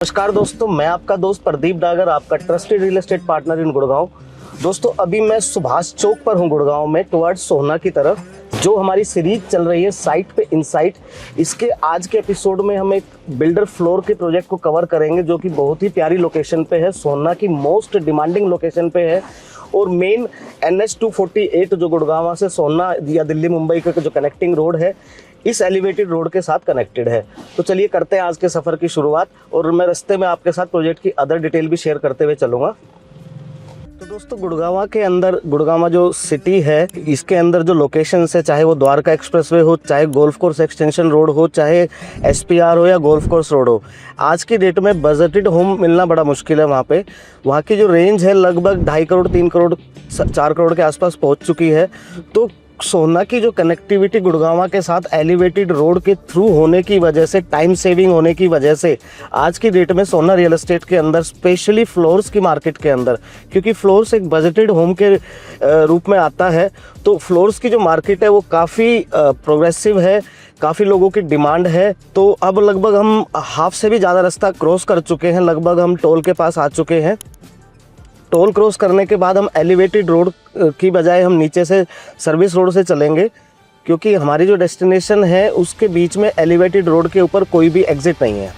नमस्कार दोस्तों, मैं आपका दोस्त प्रदीप डागर, आपका trusted real estate partner in Gurgaon. दोस्तों अभी मैं सुभाष चौक पर हूं गुड़गांव में, टुवर्ड्स सोहना की तरफ। जो हमारी सीरीज चल रही है साइट पे इनसाइट, इसके आज के एपिसोड में हम एक बिल्डर फ्लोर के प्रोजेक्ट को कवर करेंगे जो कि बहुत ही प्यारी लोकेशन पे है, सोहना की मोस्ट डिमांडिंग लोकेशन पे है और मेन NH 248 जो गुड़गांव से सोहना या दिल्ली मुंबई का जो कनेक्टिंग रोड है, इस एलिवेटेड रोड के साथ कनेक्टेड है। तो चलिए करते हैं आज के सफ़र की शुरुआत और मैं रास्ते में आपके साथ प्रोजेक्ट की अदर डिटेल भी शेयर करते हुए चलूँगा। तो दोस्तों गुड़गांव के अंदर, गुड़गांव जो सिटी है, इसके अंदर जो लोकेशंस है, चाहे वो द्वारका एक्सप्रेसवे हो, चाहे गोल्फ कोर्स एक्सटेंशन रोड हो, चाहे SPR हो या गोल्फ कोर्स रोड हो, आज की डेट में बजटेड होम मिलना बड़ा मुश्किल है। वहाँ पे वहाँ की जो रेंज है लगभग 2.5 करोड़ 3 करोड़ 4 करोड़ के आसपास पहुँच चुकी है। तो सोहना की जो कनेक्टिविटी गुड़गांव के साथ एलिवेटेड रोड के थ्रू होने की वजह से, टाइम सेविंग होने की वजह से, आज की डेट में सोहना रियल एस्टेट के अंदर, स्पेशली फ्लोर्स की मार्केट के अंदर, क्योंकि फ्लोर्स एक बजटेड होम के रूप में आता है, तो फ्लोर्स की जो मार्केट है वो काफ़ी प्रोग्रेसिव है, काफ़ी लोगों की डिमांड है। तो अब लगभग हम हाफ से भी ज़्यादा रास्ता क्रॉस कर चुके हैं, लगभग हम टोल के पास आ चुके हैं। टोल क्रॉस करने के बाद हम एलिवेटेड रोड की बजाय हम नीचे से सर्विस रोड से चलेंगे, क्योंकि हमारी जो डेस्टिनेशन है उसके बीच में एलिवेटेड रोड के ऊपर कोई भी एग्जिट नहीं है।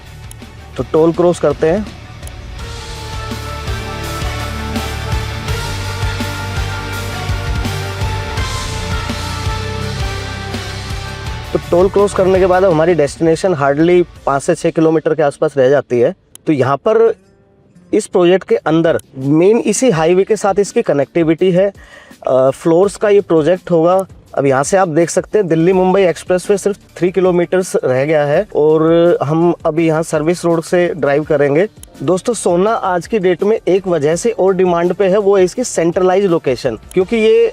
तो टोल क्रॉस करते हैं। तो टोल क्रॉस करने के बाद हमारी डेस्टिनेशन हार्डली 5 से 6 किलोमीटर के आसपास रह जाती है। तो यहाँ पर इस प्रोजेक्ट के अंदर मेन इसी हाईवे के साथ इसकी कनेक्टिविटी है। फ्लोर्स का ये प्रोजेक्ट होगा। अब यहाँ से आप देख सकते हैं दिल्ली मुंबई एक्सप्रेसवे सिर्फ 3 किलोमीटर्स रह गया है और हम अभी यहाँ सर्विस रोड से ड्राइव करेंगे। दोस्तों सोहना आज की डेट में एक वजह से और डिमांड पे है, वो है इसकी सेंट्रलाइज लोकेशन, क्योंकि ये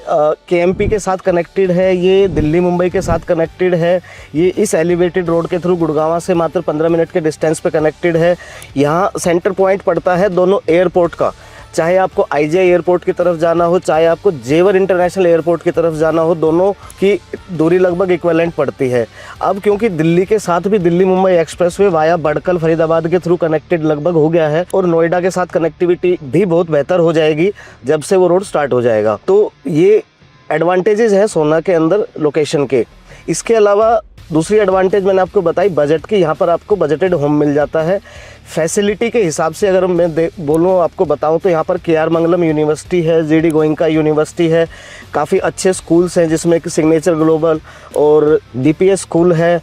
KMP के साथ कनेक्टेड है, ये दिल्ली मुंबई के साथ कनेक्टेड है, ये इस एलिवेटेड रोड के थ्रू गुड़गांव से मात्र 15 मिनट के डिस्टेंस पे कनेक्टेड है। यहाँ सेंटर पॉइंट पड़ता है दोनों एयरपोर्ट का, चाहे आपको IJ एयरपोर्ट की तरफ जाना हो, चाहे आपको जेवर इंटरनेशनल एयरपोर्ट की तरफ जाना हो, दोनों की दूरी लगभग इक्विवेलेंट पड़ती है। अब क्योंकि दिल्ली के साथ भी दिल्ली मुंबई एक्सप्रेसवे वाया बड़कल फरीदाबाद के थ्रू कनेक्टेड लगभग हो गया है और नोएडा के साथ कनेक्टिविटी भी बहुत बेहतर हो जाएगी जब से वो रोड स्टार्ट हो जाएगा। तो ये एडवांटेजेस हैं सोहना के अंदर लोकेशन के। इसके अलावा दूसरी एडवांटेज मैंने आपको बताई बजट की, यहाँ पर आपको बजटेड होम मिल जाता है। फैसिलिटी के हिसाब से अगर मैं बोलूँ आपको बताऊँ तो यहाँ पर KR मंगलम यूनिवर्सिटी है, GD गोइंका यूनिवर्सिटी है, काफ़ी अच्छे स्कूल्स हैं जिसमें कि सिग्नेचर ग्लोबल और DPS स्कूल है।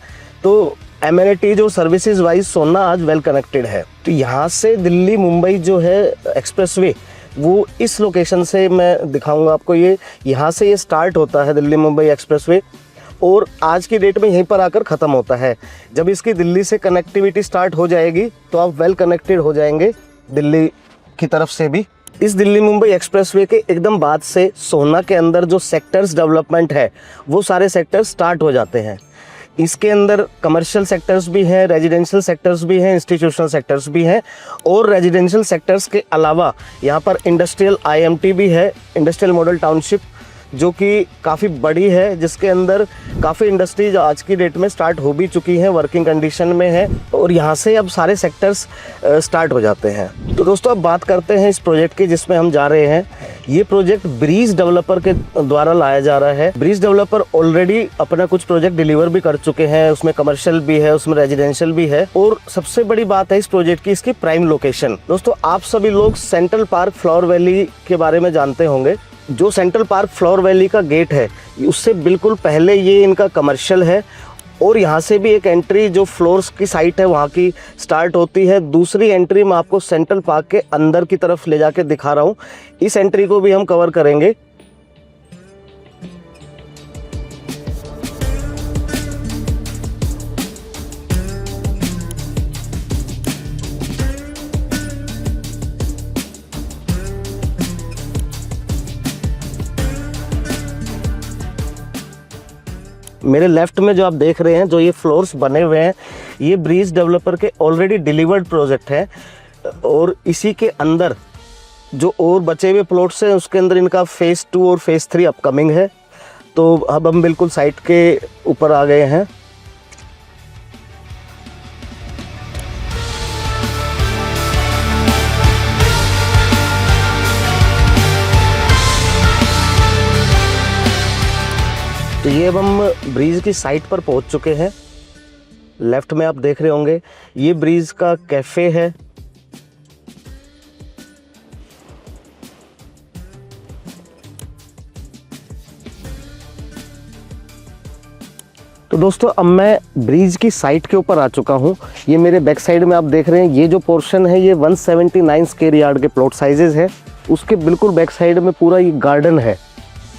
तो एमिनिटीज और सर्विसेज वाइज सोहना आज वेल कनेक्टेड है। तो यहाँ से दिल्ली मुंबई जो है एक्सप्रेसवे, वो इस लोकेशन से मैं दिखाऊँगा आपको। ये यहाँ से ये स्टार्ट होता है दिल्ली मुंबई एक्सप्रेसवे और आज की डेट में यहीं पर आकर ख़त्म होता है। जब इसकी दिल्ली से कनेक्टिविटी स्टार्ट हो जाएगी तो आप वेल कनेक्टेड हो जाएंगे दिल्ली की तरफ से भी। इस दिल्ली मुंबई एक्सप्रेसवे के एकदम बाद से सोहना के अंदर जो सेक्टर्स डेवलपमेंट है वो सारे सेक्टर्स स्टार्ट हो जाते हैं। इसके अंदर कमर्शियल सेक्टर्स भी हैं, रेजिडेंशियल सेक्टर्स भी हैं, इंस्टीट्यूशनल सेक्टर्स भी हैं और रेजिडेंशियल सेक्टर्स के अलावा यहाँ पर इंडस्ट्रियल IMT भी है, इंडस्ट्रियल मॉडल टाउनशिप, जो कि काफ़ी बड़ी है, जिसके अंदर काफ़ी इंडस्ट्रीज आज की डेट में स्टार्ट हो भी चुकी हैं, वर्किंग कंडीशन में है और यहाँ से अब सारे सेक्टर्स स्टार्ट हो जाते हैं। तो दोस्तों अब बात करते हैं इस प्रोजेक्ट की जिसमें हम जा रहे हैं। ये प्रोजेक्ट ब्रीज डेवलपर के द्वारा लाया जा रहा है। ब्रीज डेवलपर ऑलरेडी अपना कुछ प्रोजेक्ट डिलीवर भी कर चुके हैं, उसमें कमर्शियल भी है, उसमें रेजिडेंशियल भी है और सबसे बड़ी बात है इस प्रोजेक्ट की इसकी प्राइम लोकेशन। दोस्तों आप सभी लोग सेंट्रल पार्क फ्लावर वैली के बारे में जानते होंगे। जो सेंट्रल पार्क फ्लावर वैली का गेट है उससे बिल्कुल पहले ये इनका कमर्शियल है और यहाँ से भी एक एंट्री जो फ्लोर्स की साइट है वहाँ की स्टार्ट होती है। दूसरी एंट्री मैं आपको सेंट्रल पार्क के अंदर की तरफ ले जाके दिखा रहा हूँ, इस एंट्री को भी हम कवर करेंगे। मेरे लेफ्ट में जो आप देख रहे हैं, जो ये फ्लोर्स बने हुए हैं, ये ब्रीज डेवलपर के ऑलरेडी डिलीवर्ड प्रोजेक्ट है और इसी के अंदर जो और बचे हुए प्लॉट्स हैं उसके अंदर इनका फेज़ 2 और फेज़ 3 अपकमिंग है। तो अब हम बिल्कुल साइट के ऊपर आ गए हैं। तो ये अब हम ब्रीज की साइट पर पहुंच चुके हैं। लेफ्ट में आप देख रहे होंगे ये ब्रीज का कैफ़े है। तो दोस्तों अब मैं ब्रिज की साइट के ऊपर आ चुका हूँ। ये मेरे बैक साइड में आप देख रहे हैं ये जो पोर्शन है ये 179 स्क्वायर यार्ड के प्लॉट साइजेज है। उसके बिल्कुल बैक साइड में पूरा ये गार्डन है,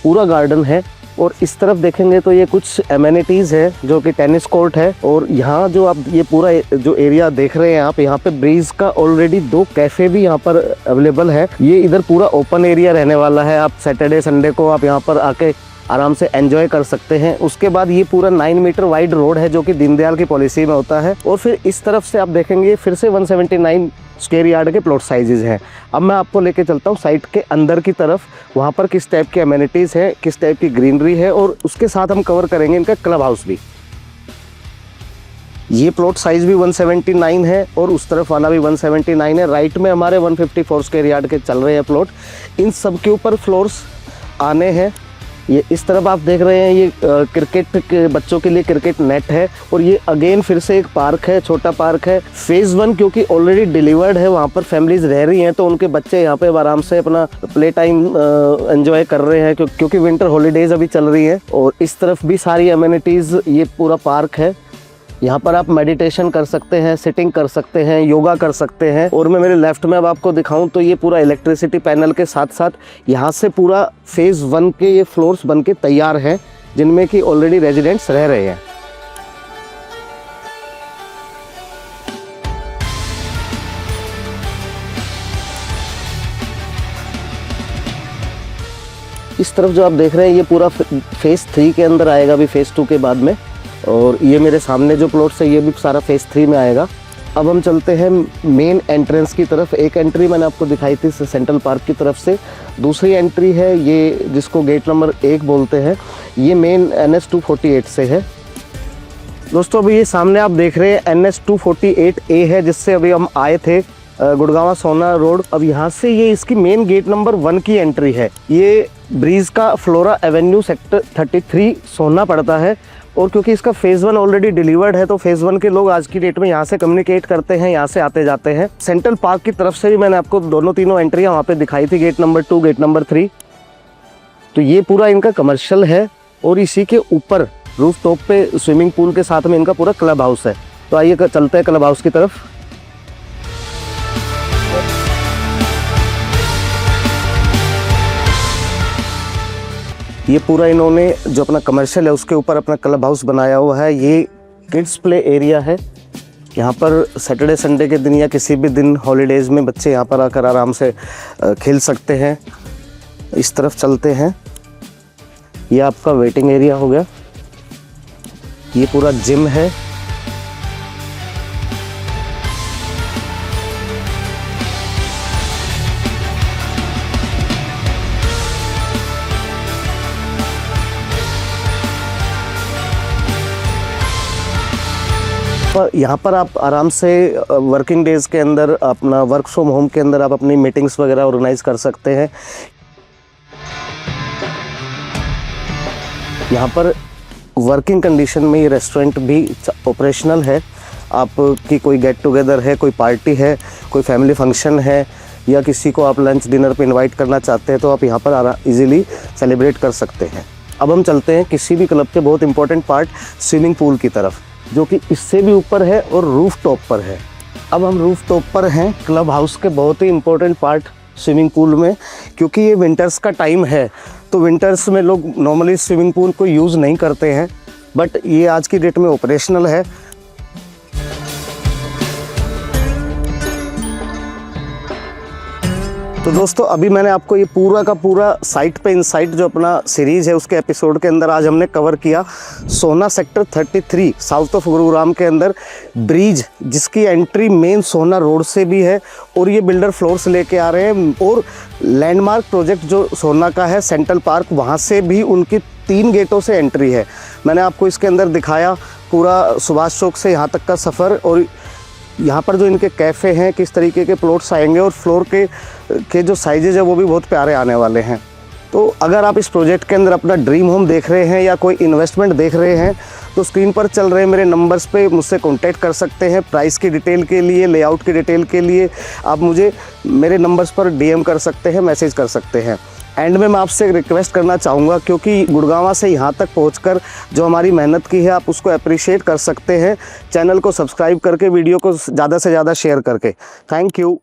पूरा गार्डन है। और इस तरफ देखेंगे तो ये कुछ एमेनिटीज़ है जो कि टेनिस कोर्ट है। और यहाँ जो आप ये पूरा जो एरिया देख रहे हैं आप, यहाँ पे ब्रीज का ऑलरेडी 2 कैफ़े भी यहाँ पर अवेलेबल है। ये इधर पूरा ओपन एरिया रहने वाला है। आप सैटरडे संडे को आप यहाँ पर आके आराम से एंजॉय कर सकते हैं। उसके बाद ये पूरा 9 मीटर वाइड रोड है जो कि दीनदयाल की पॉलिसी में होता है। और फिर इस तरफ से आप देखेंगे फिर से 179 स्क्वायर यार्ड के प्लॉट साइजेज हैं। अब मैं आपको लेके चलता हूँ साइट के अंदर की तरफ, वहाँ पर किस टाइप के एमेनिटीज़ है, किस टाइप की ग्रीनरी है, और उसके साथ हम कवर करेंगे इनका क्लब हाउस भी। ये प्लॉट साइज भी 179 है और उस तरफ वाला भी 179 है। राइट में हमारे 154 स्क्वायर यार्ड के चल रहे हैं प्लॉट। इन सब के ऊपर फ्लोर्स आने हैं। ये इस तरफ आप देख रहे हैं ये क्रिकेट के बच्चों के लिए क्रिकेट नेट है। और ये अगेन फिर से एक पार्क है, छोटा पार्क है। फेज़ 1 क्योंकि ऑलरेडी डिलीवर्ड है, वहाँ पर फैमिलीज रह रही हैं तो उनके बच्चे यहाँ पे आराम से अपना प्ले टाइम एंजॉय कर रहे हैं क्योंकि विंटर हॉलीडेज अभी चल रही है। और इस तरफ भी सारी एमिनिटीज़, ये पूरा पार्क है। यहाँ पर आप मेडिटेशन कर सकते हैं, सिटिंग कर सकते हैं, योगा कर सकते हैं। और मैं मेरे लेफ्ट में अब आपको दिखाऊं तो ये पूरा इलेक्ट्रिसिटी पैनल के साथ साथ यहाँ से पूरा फेज़ 1 के ये फ्लोर्स बन के तैयार हैं जिनमें कि ऑलरेडी रेजिडेंट्स रह रहे हैं। इस तरफ जो आप देख रहे हैं ये पूरा फेज़ 3 के अंदर आएगा अभी फेज़ 2 के बाद में। और ये मेरे सामने जो प्लॉट्स है ये भी सारा फेज़ 3 में आएगा। अब हम चलते हैं मेन एंट्रेंस की तरफ। एक एंट्री मैंने आपको दिखाई थी सेंट्रल पार्क की तरफ से, दूसरी एंट्री है ये जिसको गेट नंबर 1 बोलते हैं, ये मेन NH 248 से है। दोस्तों अभी ये सामने आप देख रहे हैं NH 248A है जिससे अभी हम आए थे गुड़गांव सोना रोड। अब यहाँ से ये इसकी मेन गेट नंबर 1 की एंट्री है। ये ब्रीज का फ्लोरा एवेन्यू सेक्टर 33 सोना पड़ता है। और क्योंकि इसका फेज़ 1 ऑलरेडी डिलीवर्ड है तो फेज़ 1 के लोग आज की डेट में यहाँ से कम्युनिकेट करते हैं, यहाँ से आते जाते हैं। सेंट्रल पार्क की तरफ से भी मैंने आपको तीनों एंट्रियाँ वहाँ पे दिखाई थी, गेट नंबर 2, गेट नंबर 3। तो ये पूरा इनका कमर्शियल है और इसी के ऊपर रूफ टॉप पे स्विमिंग पूल के साथ में इनका पूरा क्लब हाउस है। तो आइए चलते हैं क्लब हाउस की तरफ। ये पूरा इन्होंने जो अपना कमर्शियल है उसके ऊपर अपना क्लब हाउस बनाया हुआ है। ये किड्स प्ले एरिया है। यहाँ पर सैटरडे संडे के दिन या किसी भी दिन हॉलीडेज़ में बच्चे यहाँ पर आकर आराम से खेल सकते हैं। इस तरफ चलते हैं, ये आपका वेटिंग एरिया हो गया। ये पूरा जिम है। यहाँ पर आप आराम से वर्किंग डेज़ के अंदर अपना वर्क फ्रॉम होम के अंदर आप अपनी मीटिंग्स वगैरह ऑर्गेनाइज कर सकते हैं। यहाँ पर वर्किंग कंडीशन में ये रेस्टोरेंट भी ऑपरेशनल है। आपकी कोई गेट टुगेदर है, कोई पार्टी है, कोई फैमिली फंक्शन है या किसी को आप लंच डिनर पे इनवाइट करना चाहते हैं तो आप यहाँ पर इजीली सेलिब्रेट कर सकते हैं। अब हम चलते हैं किसी भी क्लब के बहुत इंपॉर्टेंट पार्ट स्विमिंग पूल की तरफ, जो कि इससे भी ऊपर है और रूफ टॉप पर है। अब हम रूफ टॉप पर हैं क्लब हाउस के बहुत ही इम्पोर्टेंट पार्ट स्विमिंग पूल में, क्योंकि ये विंटर्स का टाइम है तो विंटर्स में लोग नॉर्मली स्विमिंग पूल को यूज़ नहीं करते हैं, बट ये आज की डेट में ऑपरेशनल है। तो दोस्तों अभी मैंने आपको ये पूरा का पूरा साइट पे इनसाइट जो अपना सीरीज़ है उसके एपिसोड के अंदर आज हमने कवर किया सोना सेक्टर 33 साउथ ऑफ गुरुग्राम के अंदर ब्रिज, जिसकी एंट्री मेन सोना रोड से भी है और ये बिल्डर फ्लोर्स लेके आ रहे हैं। और लैंडमार्क प्रोजेक्ट जो सोना का है सेंट्रल पार्क, वहाँ से भी उनकी 3 गेटों से एंट्री है। मैंने आपको इसके अंदर दिखाया पूरा सुभाष चौक से यहाँ तक का सफ़र, और यहाँ पर जो इनके कैफ़े हैं किस तरीके के प्लॉट्स आएंगे और फ्लोर के जो साइजेज है वो भी बहुत प्यारे आने वाले हैं। तो अगर आप इस प्रोजेक्ट के अंदर अपना ड्रीम होम देख रहे हैं या कोई इन्वेस्टमेंट देख रहे हैं तो स्क्रीन पर चल रहे मेरे नंबर्स पे मुझसे कांटेक्ट कर सकते हैं। प्राइस की डिटेल के लिए, लेआउट की डिटेल के लिए आप मुझे मेरे नंबर्स पर डीएम कर सकते हैं, मैसेज कर सकते हैं। एंड में मैं आपसे रिक्वेस्ट करना चाहूँगा, क्योंकि गुड़गांव से यहाँ तक पहुँचकर जो हमारी मेहनत की है आप उसको अप्रिशिएट कर सकते हैं चैनल को सब्सक्राइब करके, वीडियो को ज़्यादा से ज़्यादा शेयर करके। Thank you.